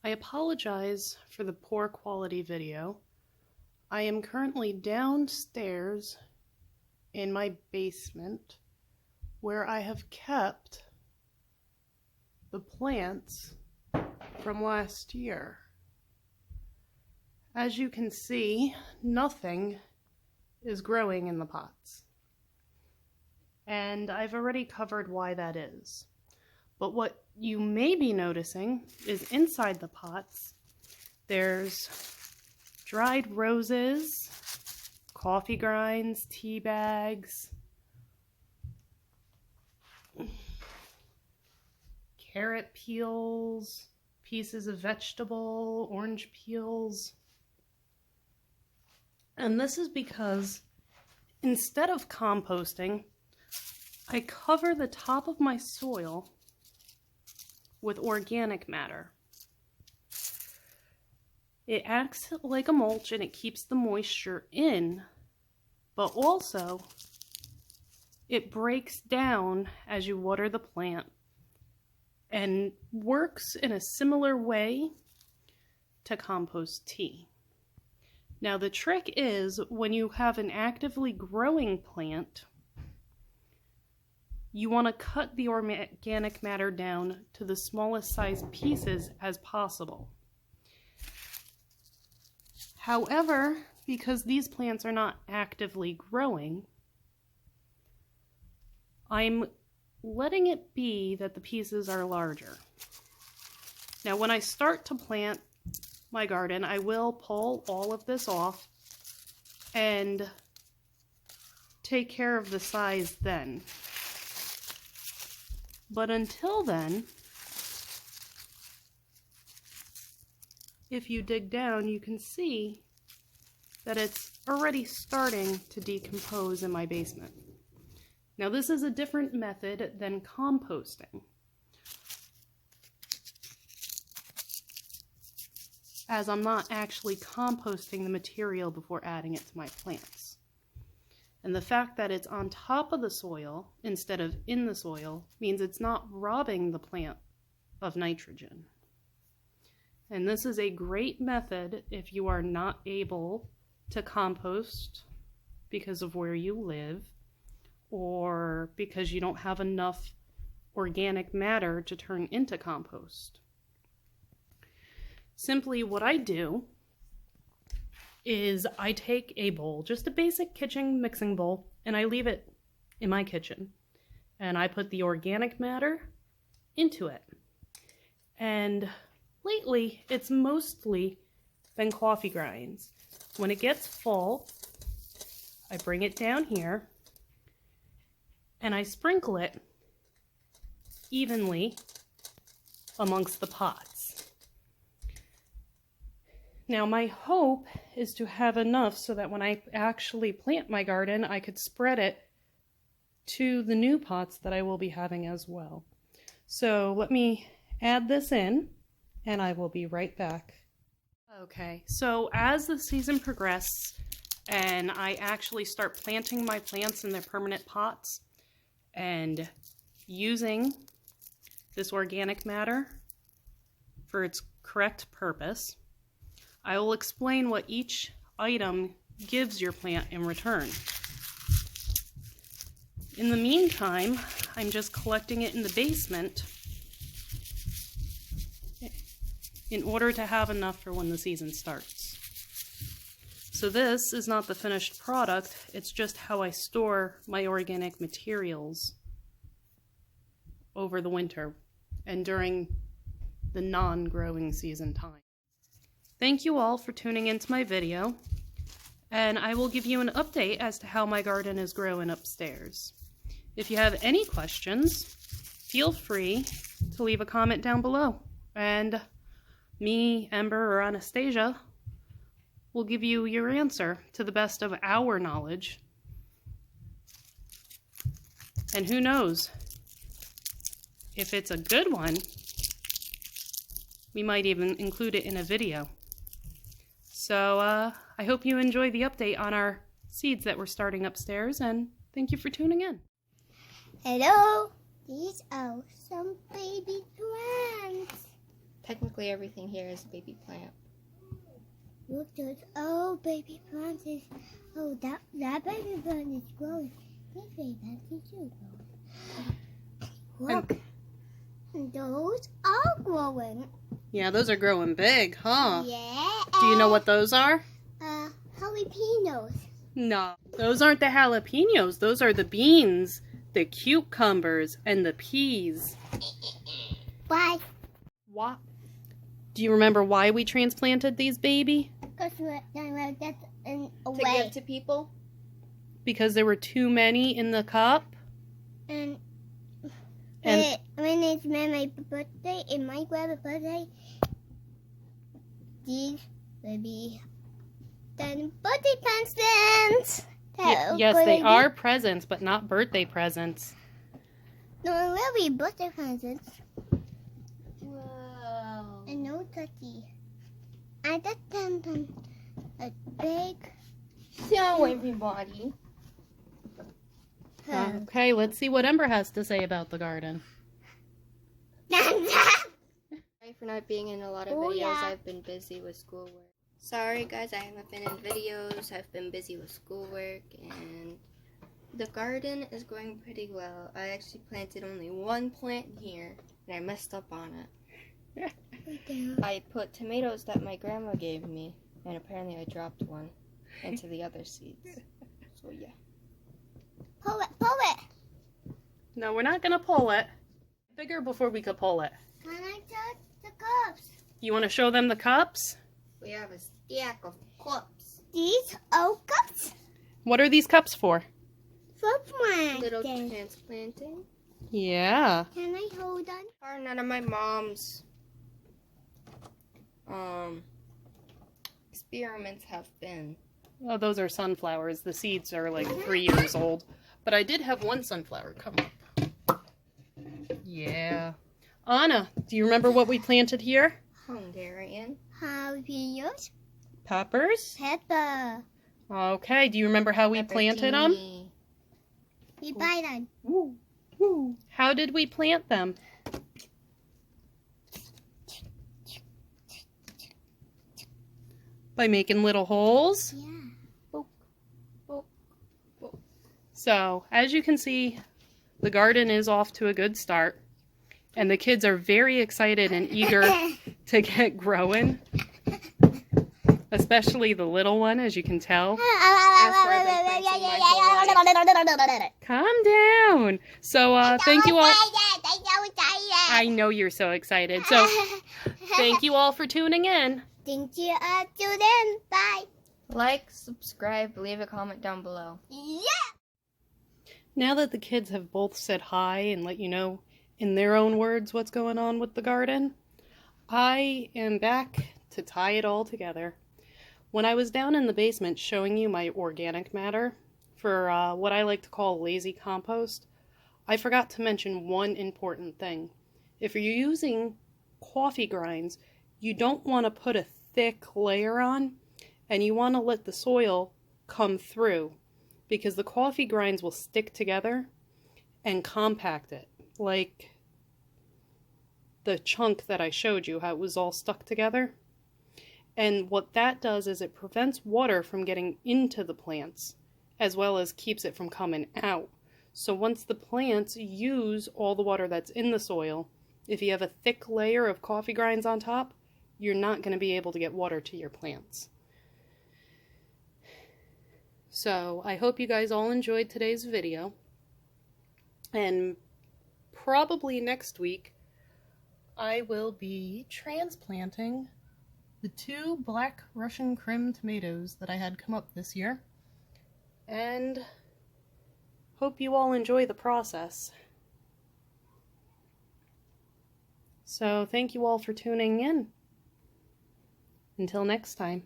I apologize for the poor quality video. I am currently downstairs in my basement where I have kept the plants from last year. As you can see, nothing is growing in the pots. And I've already covered why that is. But what you may be noticing is inside the pots, there's dried roses, coffee grinds, tea bags, carrot peels, pieces of vegetable, orange peels. And this is because instead of composting, I cover the top of my soil with organic matter. It acts like a mulch and it keeps the moisture in, but also it breaks down as you water the plant and works in a similar way to compost tea. Now the trick is when you have an actively growing plant, you want to cut the organic matter down to the smallest size pieces as possible. However, because these plants are not actively growing, I'm letting it be that the pieces are larger. Now, when I start to plant my garden, I will pull all of this off and take care of the size then. But until then, if you dig down, you can see that it's already starting to decompose in my basement. Now, this is a different method than composting, as I'm not actually composting the material before adding it to my plants. And the fact that it's on top of the soil instead of in the soil means it's not robbing the plant of nitrogen. And this is a great method if you are not able to compost because of where you live or because you don't have enough organic matter to turn into compost. Simply what I do is I take a bowl, just a basic kitchen mixing bowl, and I leave it in my kitchen. And I put the organic matter into it. And lately, it's mostly been coffee grinds. When it gets full, I bring it down here and I sprinkle it evenly amongst the pots. Now, my hope is to have enough so that when I actually plant my garden, I could spread it to the new pots that I will be having as well. So let me add this in and I will be right back. Okay, so as the season progresses and I actually start planting my plants in their permanent pots and using this organic matter for its correct purpose, I will explain what each item gives your plant in return. In the meantime, I'm just collecting it in the basement in order to have enough for when the season starts. So this is not the finished product, it's just how I store my organic materials over the winter and during the non-growing season time. Thank you all for tuning into my video, and I will give you an update as to how my garden is growing upstairs. If you have any questions, feel free to leave a comment down below, and me, Ember, or Anastasia will give you your answer to the best of our knowledge. And who knows, if it's a good one, we might even include it in a video. So I hope you enjoy the update on our seeds that we're starting upstairs, and thank you for tuning in. Hello, these are some baby plants. Technically basically everything here is a baby plant. Look, those baby plants is. Oh, that baby plant is growing. This baby plant is too growing. Look, those are growing. Yeah, those are growing big, huh? Yeah. Do you know what those are? Jalapenos. No, those aren't the jalapenos. Those are the beans, the cucumbers, and the peas. Why? What? Do you remember why we transplanted these, baby? Because we're that's To away. give to people? Because there were too many in the cup? And And- when it's my birthday and my grandma's birthday, these will be the birthday presents. Yes, they are presents, but not birthday presents. No, it will be birthday presents. Wow. And no turkey. I just them a big. Show everybody. Okay, let's see what Ember has to say about the garden. Sorry for not being in a lot of Oh, videos. yeah. I've been busy with schoolwork. Sorry guys, I haven't been in videos. I've been busy with schoolwork, and the garden is going pretty well. I actually planted only one plant here, and I messed up on it. I put tomatoes that my grandma gave me, and apparently I dropped one into the other seeds. So yeah. Pull it. No, we're not going to pull it. Bigger before we could pull it. Can I touch the cups? You want to show them the cups? We have a stack of cups. These old cups What are these cups for? for planting. Little transplanting. Yeah. Can I hold on? Are none of my mom's experiments have been. Oh, those are sunflowers. The seeds are like 3 years old. But I did have one sunflower come up. Yeah. Anna, do you remember what we planted here? Hungarian. Jalapenos. Peppers. Pepper. Okay, do you remember how we planted them? Pepperoni. We buy them. How did we plant them? By making little holes. Yeah. So, as you can see, the garden is off to a good start. And the kids are very excited and eager to get growing. Especially the little one, as you can tell. Calm down. So, thank you all. I know you're so excited. So, thank you all for tuning in. Thank you, students. Bye. Like, subscribe, leave a comment down below. Yeah. Now that the kids have both said hi and let you know in their own words what's going on with the garden, I am back to tie it all together. When I was down in the basement showing you my organic matter for what I like to call lazy compost, I forgot to mention one important thing. If you're using coffee grinds, you don't want to put a thick layer on, and you want to let the soil come through, because the coffee grinds will stick together and compact it, like the chunk that I showed you, how it was all stuck together. And what that does is it prevents water from getting into the plants, as well as keeps it from coming out. So once the plants use all the water that's in the soil, if you have a thick layer of coffee grinds on top, you're not going to be able to get water to your plants. So I hope you guys all enjoyed today's video. And probably next week, I will be transplanting the 2 black Russian Krim tomatoes that I had come up this year. And hope you all enjoy the process. So thank you all for tuning in. Until next time.